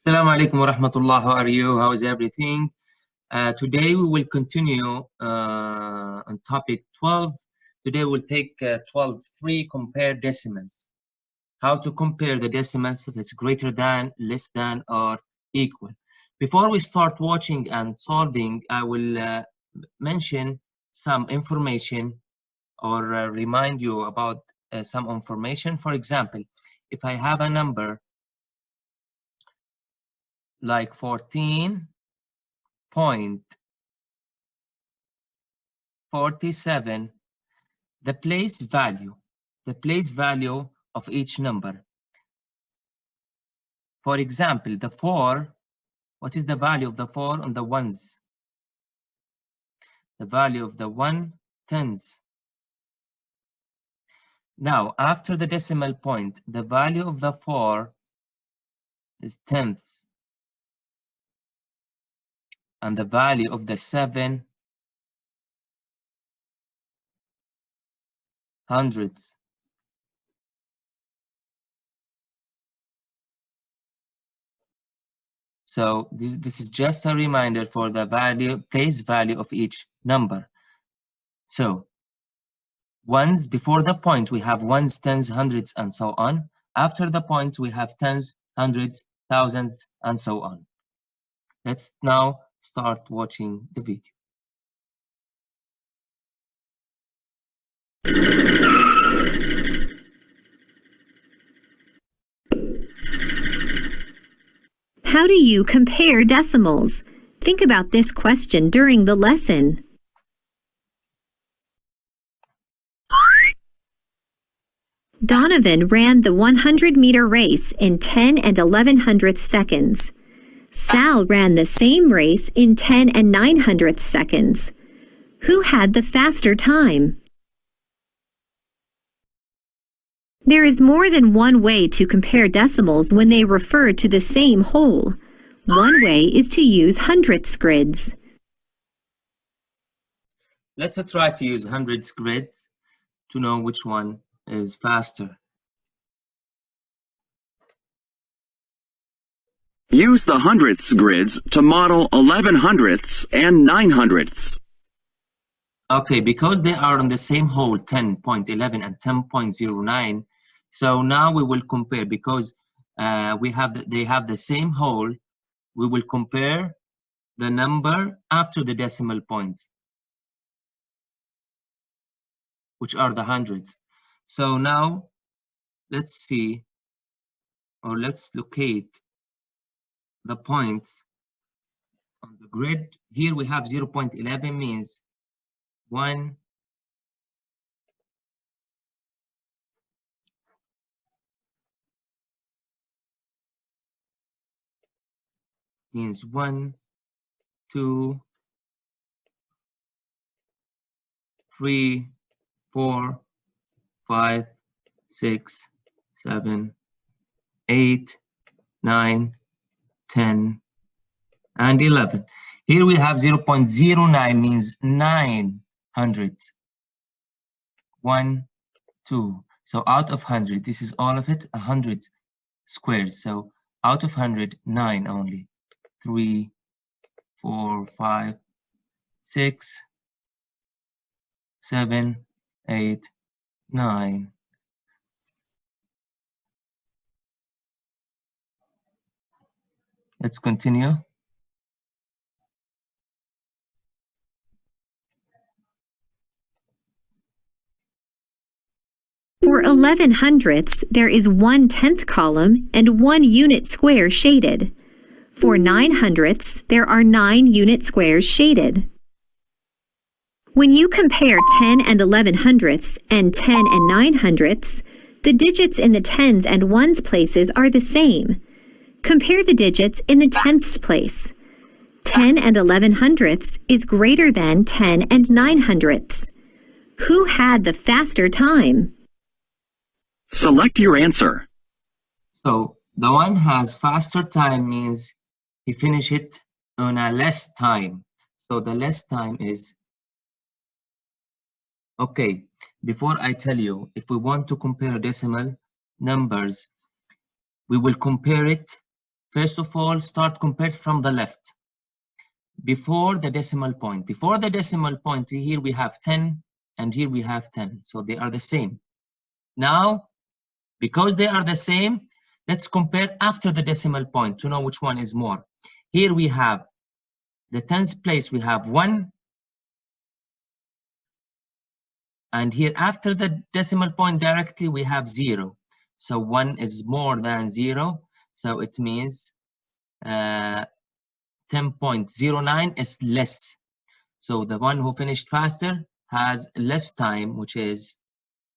Assalamu alaikum wa rahmatullah. How are you? How is everything? Today we will continue on topic 12. Today we'll take 12.3, compare decimals. How to compare the decimals if it's greater than, less than, or equal. Before we start watching and solving, I will mention some information or remind you about some information. For example, if I have a number like 14.47, the place value of each number. For example, the 4, what is the value of the 4 on the ones? The value of the 1, tens. Now, after the decimal point, the value of the 4 is tenths. And the value of the 7, hundredths. So this is just a reminder for the place value of each number. So ones, before the point we have ones, tens, hundreds, and so on. After the point we have tens, hundreds, thousands, and so on. Let's now start watching the video. How do you compare decimals? Think about this question during the lesson. Donovan ran the 100-meter race in 10 and 1100 seconds. Sal ran the same race in 10 and 900 seconds. Who had the faster time? There is more than one way to compare decimals when they refer to the same whole. One way is to use hundredths grids. Let's try to use hundredths grids to know which one is faster. Use the hundredths grids to model 11 hundredths and 9 hundredths. Okay, because they are on the same whole, 10.11 and 10.09, so now we will compare because they have the same whole. We will compare the number after the decimal points, which are the hundreds. So now let's see, or let's locate the points on the grid. Here we have 0.11 means 1, means 1, 2, 3, 4, 5, 6, 7, 8, 9, 10, and 11. Here we have 0.09 means 9 hundredths. 1, 2. So out of 100, this is all of it, 100 squares. So out of 100, 9 only. 3, 4, 5, 6, 7, 8, 9. Let's continue. For 11 hundredths, there is 1/10th column and 1 unit square shaded. For 9 hundredths, there are 9 unit squares shaded. When you compare 10 and 11 hundredths and 10 and 9 hundredths, the digits in the tens and ones places are the same. Compare the digits in the tenths place. 10 and 11 hundredths is greater than 10 and 9 hundredths. Who had the faster time? Select your answer. So the one has faster time means he finished it on a less time. So the less time is, okay, before I tell you, if we want to compare decimal numbers, we will compare it First of all, start compared from the left. Before the decimal point. Before the decimal point, here we have 10 and here we have 10. So they are the same. Now, because they are the same, let's compare after the decimal point to know which one is more. Here we have the 10th place, we have 1. And here after the decimal point directly, we have 0. So 1 is more than 0. So it means 10.09 is less. So the one who finished faster has less time, which is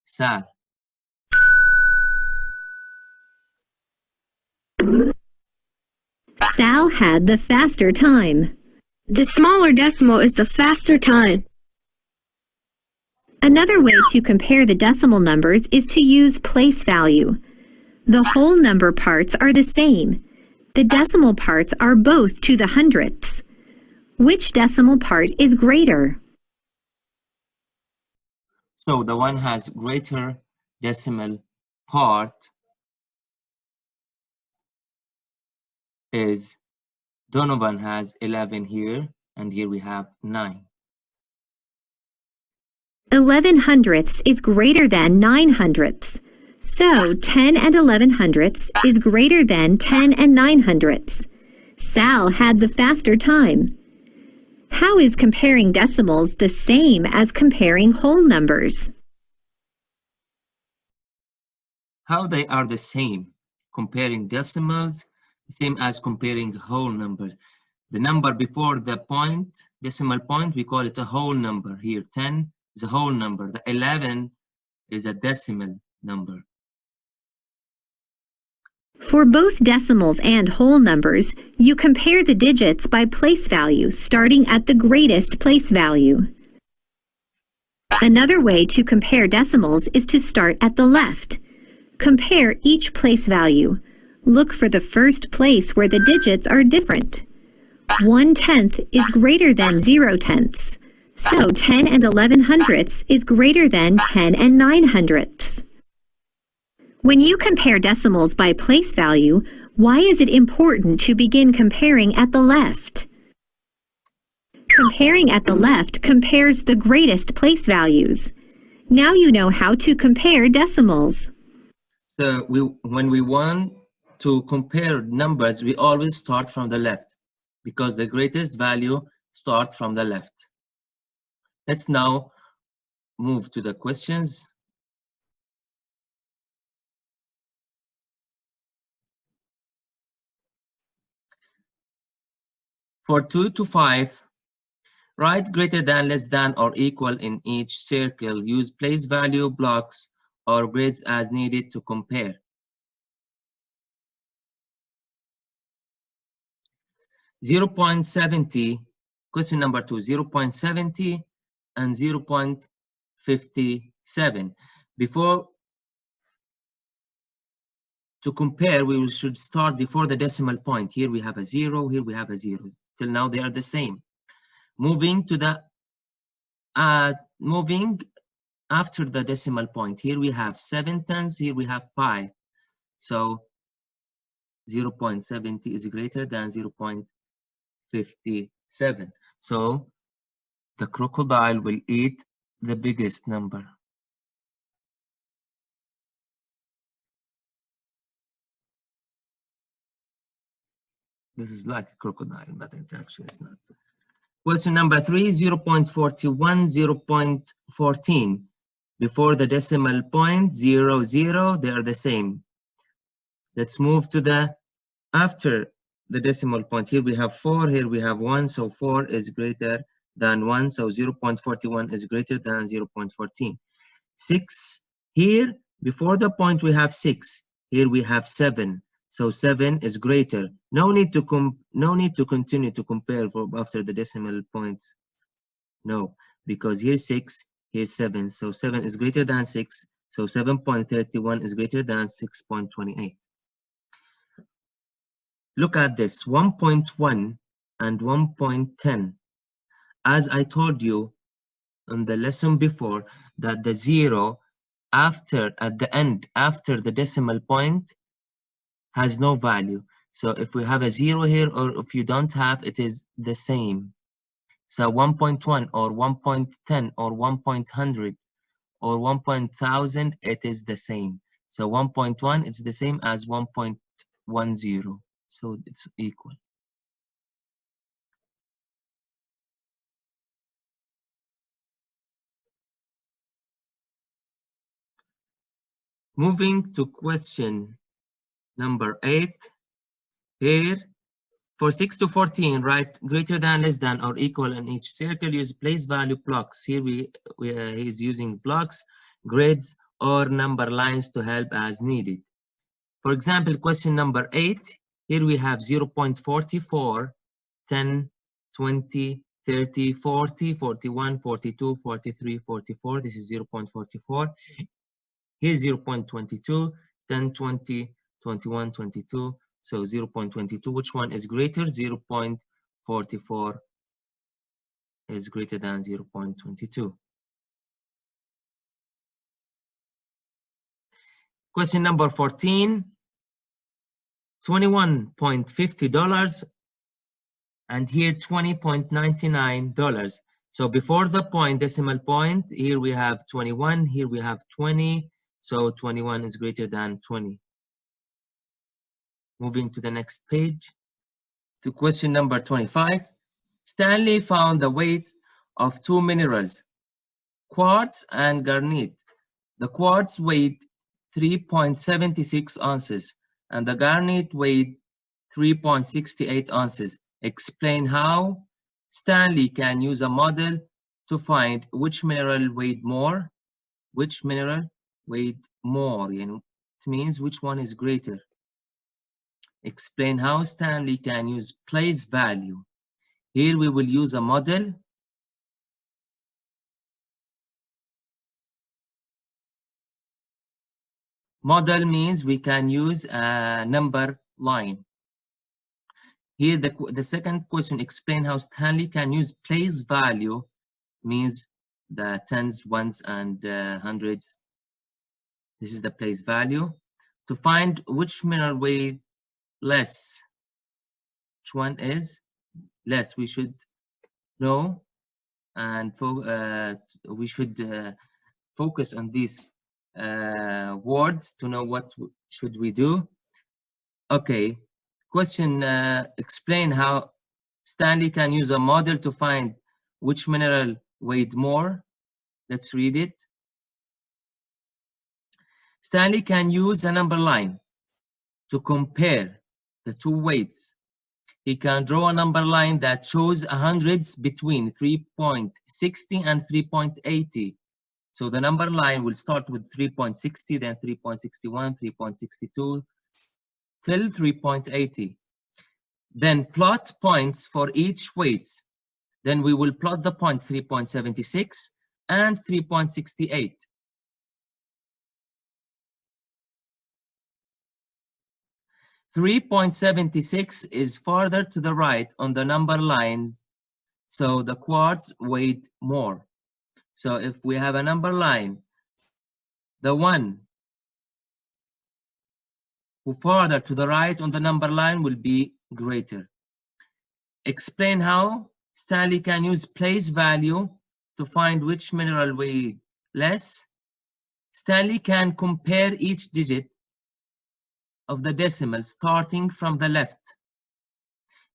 Sal. Sal had the faster time. The smaller decimal is the faster time. Another way to compare the decimal numbers is to use place value. The whole number parts are the same. The decimal parts are both to the hundredths. Which decimal part is greater? So the one has greater decimal part is Donovan has 11 here, and here we have 9. 11 hundredths is greater than 9 hundredths. So 10 and 11 hundredths is greater than 10 and 9 hundredths. Sal had the faster time. How is comparing decimals the same as comparing whole numbers? How they are the same? Comparing decimals, the same as comparing whole numbers. The number before the point, decimal point, we call it a whole number. Here, 10 is a whole number. The 11 is a decimal number. For both decimals and whole numbers, you compare the digits by place value, starting at the greatest place value. Another way to compare decimals is to start at the left. Compare each place value. Look for the first place where the digits are different. 1/10 is greater than 0/10. So 10 and 11 hundredths is greater than 10 and 9 hundredths. When you compare decimals by place value, why is it important to begin comparing at the left? Comparing at the left compares the greatest place values. Now you know how to compare decimals. So when we want to compare numbers, we always start from the left because the greatest value starts from the left. Let's now move to the questions. For 2 to 5, write greater than, less than, or equal in each circle. Use place value blocks or grids as needed to compare. 0.70, question number 2, 0.70 and 0.57. Before to compare, we should start before the decimal point. Here we have a 0, here we have a 0. Till now they are the same. Moving to the moving after the decimal point. Here we have 7 tenths, here we have 5. So 0.70 is greater than 0.57. So the crocodile will eat the biggest number. This is like a crocodile, but it actually is not. Question number 3, 0.41, 0.14. Before the decimal point, 0, 0, they are the same. Let's move to the after the decimal point. Here we have 4, here we have 1, so 4 is greater than 1, so 0.41 is greater than 0.14. 6, here before the point we have 6, here we have 7, so 7 is greater. No need to continue to compare after the decimal points. No, because here 6, here 7, so 7 is greater than 6, so 7.31 is greater than 6.28. Look at this, 1.1 and 1.10. As I told you in the lesson before, that the 0 at the end, after the decimal point, has no value. So if we have a 0 here, or if you don't have, it is the same. So 1.1 or 1.10 or 1.100 or 1.1000, it is the same. So 1.1 it's the same as 1.10, so it's equal. Moving to question number 8. Here, for 6 to 14, write greater than, less than, or equal in each circle. Use place value blocks. Here he's using blocks, grids, or number lines to help as needed. For example, question number 8, here we have 0.44, 10, 20, 30, 40, 41, 42, 43, 44. This is 0.44. Here's 0.22, 10, 20, 21, 22. So 0.22, which one is greater? 0.44 is greater than 0.22. Question number 14, $21.50 and here $20.99. So before the point, decimal point, here we have 21, here we have 20. So 21 is greater than 20. Moving to the next page, to question number 25. Stanley found the weight of two minerals, quartz and garnet. The quartz weighed 3.76 ounces and the garnet weighed 3.68 ounces. Explain how. Stanley can use a model to find which mineral weighed more. Which mineral weighed more? It means which one is greater. Explain how. Stanley can use place value. Here we will use a model. Model means we can use a number line. Here the second question, explain how Stanley can use place value, means the tens, ones, and hundreds. This is the place value. To find which mineral weighed less. Which one is less? We should know, and we should focus on these words to know what should we do. Okay, question, explain how Stanley can use a model to find which mineral weighed more. Let's read it. Stanley can use a number line to compare the two weights. He can draw a number line that shows hundreds between 3.60 and 3.80. So the number line will start with 3.60, then 3.61, 3.62, till 3.80. Then plot points for each weight. Then we will plot the point 3.76 and 3.68. $3.76 is farther to the right on the number lines, so the quartz weighed more. So if we have a number line, the one who farther to the right on the number line will be greater. Explain how Stanley can use place value to find which mineral weighed less. Stanley can compare each digit of the decimal starting from the left,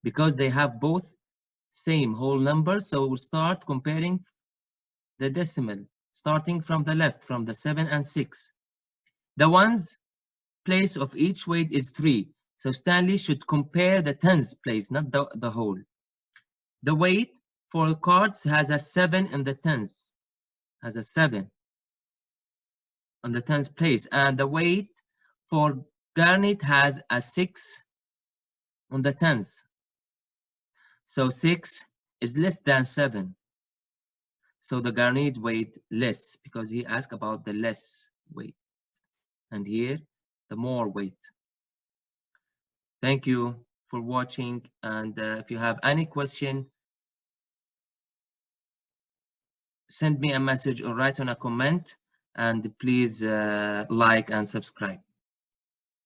because they have both same whole number. So we'll start comparing the decimal starting from the left, from the 7 and 6. The ones place of each weight is 3. So Stanley should compare the tens place, not the whole. The weight for quartz has a 7 in the tens, has a 7 on the tens place, and the weight for garnet has a 6 on the tens. So 6 is less than 7. So the garnet weighed less, because he asked about the less weight. And here, the more weight. Thank you for watching. And if you have any question, send me a message or write on a comment. And please like and subscribe.